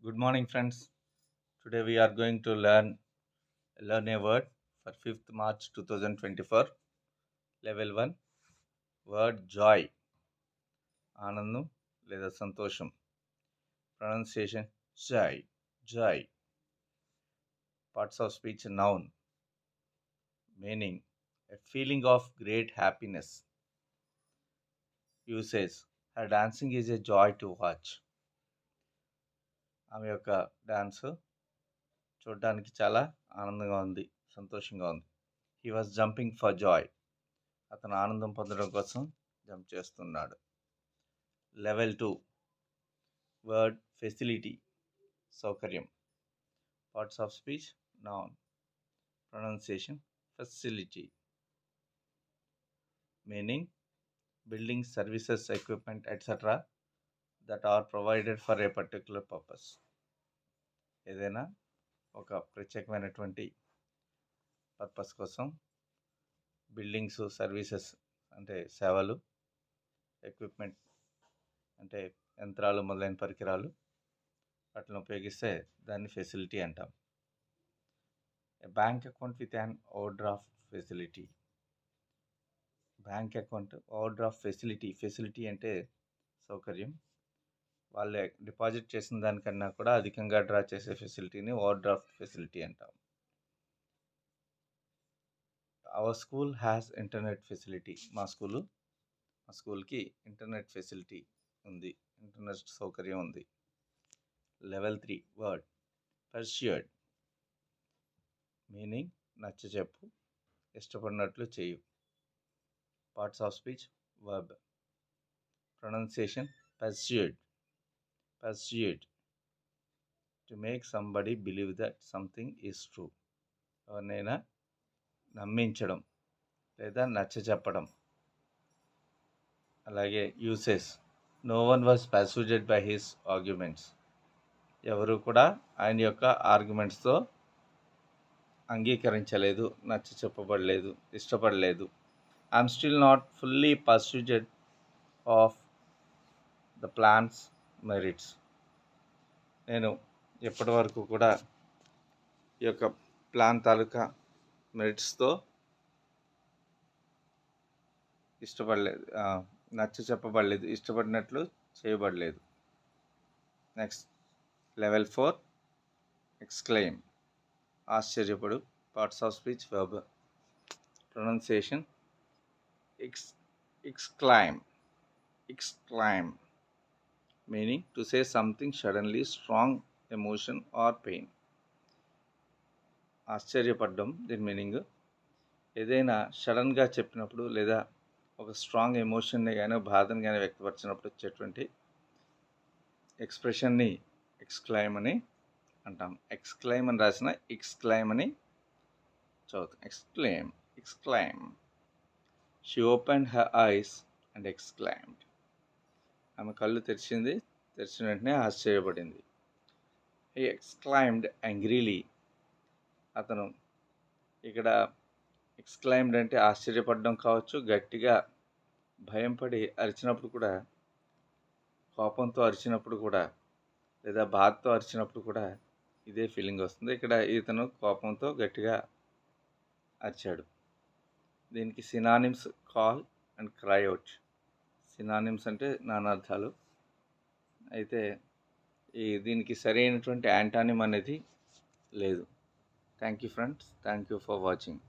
Good morning, friends. Today we are going to learn a word for 5th March 2024, level 1, word joy, ఆనందం లేదా సంతోషం. Pronunciation joy. Parts of speech noun, meaning a feeling of great happiness. Usage, her dancing is a joy to watch. ఆమె యొక్క dance చూడడానికి చాలా ఆనందంగా ఉంది, సంతోషంగా ఉంది. He was jumping for joy, అతను ఆనందం పొందడం కోసం జంప్ చేస్తున్నాడు. లెవెల్ 2, వర్డ్ ఫెసిలిటీ, సౌకర్యం. Parts of speech noun, pronunciation facility, meaning building, services, equipment etcetera that are provided for a particular purpose. ఏదైనా ఒక ప్రత్యేకమైనటువంటి పర్పస్ కోసం బిల్డింగ్స్, సర్వీసెస్ అంటే సేవలు, ఎక్విప్మెంట్ అంటే యంత్రాలు మొదలైన పరికరాలు, వాటిని ఉపయోగిస్తే దాన్ని ఫెసిలిటీ అంటాం. A bank account with an overdraft facility. Bank account overdraft facility అంటే సౌకర్యం. వాళ్ళు డిపాజిట్ చేసిన దానికన్నా కూడా అధికంగా డ్రా చేసే ఫెసిలిటీని ఓవర్ డ్రాఫ్ట్ ఫెసిలిటీ అంటాం. Our school has internet facility. మా స్కూల్కి ఇంటర్నెట్ ఫెసిలిటీ ఉంది, ఇంటర్నెట్ సౌకర్యం ఉంది. లెవెల్ 3, వర్డ్ పర్స్యూడ్, మీనింగ్ నచ్చచెప్పు, ఇష్టపడినట్లు చేయు. Parts of speech verb, pronunciation persuade to make somebody believe that something is true. ఎవరినైనా నమ్మించడం లేదా నచ్చచెప్పడం. అలాగే usage, no one was persuaded by his arguments. ఎవరు కూడా ఆయన యొక్క ఆర్గ్యుమెంట్స్తో అంగీకరించలేదు, నచ్చచెప్పబడలేదు, ఇష్టపడలేదు. I'm still not fully పర్సూడెడ్ of the plans merits. నేను ఎప్పటి వరకు కూడా ఈ యొక్క ప్లాన్ తాలూకా మెరిట్స్తో ఇష్టపడలేదు, నచ్చచెప్పబడలేదు, ఇష్టపడినట్లు చేయబడలేదు. నెక్స్ట్ లెవెల్ 4, ఎక్స్క్లెయిమ్, ఆశ్చర్యపడు. Parts of speech verb, pronunciation exclaim, meaning to say something suddenly, strong emotion or pain. ఆశ్చర్యపడడం దీని మీనింగ్. ఏదైనా సడన్గా చెప్పినప్పుడు లేదా ఒక స్ట్రాంగ్ ఎమోషన్ని కానీ బాధను కానీ వ్యక్తపరిచినప్పుడు వచ్చేటువంటి ఎక్స్ప్రెషన్ని ఎక్స్క్లైమ్ అని అంటాం. ఎక్స్క్లైమ్ అని రాసిన ఎక్స్క్లైమ్ అని చదువుతాం. Exclaim. She opened her eyes and exclaimed. ఆమె కళ్ళు తెరిచిన వెంటనే ఆశ్చర్యపడింది. He exclaimed angrily. అతను ఇక్కడ ఎక్స్క్లైమ్డ్ అంటే ఆశ్చర్యపడడం కావచ్చు, గట్టిగా భయంపడి అరిచినప్పుడు కూడా, కోపంతో అరిచినప్పుడు కూడా, లేదా బాధతో అరిచినప్పుడు కూడా ఇదే ఫీలింగ్ వస్తుంది. ఇక్కడ ఇతను కోపంతో గట్టిగా అరిచాడు. దీనికి synonyms call and cry out. Synonyms అంటే నానార్థాలు. అయితే దీనికి సరైనటువంటి యాంటానిమ్ అనేది లేదు. Thank you friends, thank you for watching.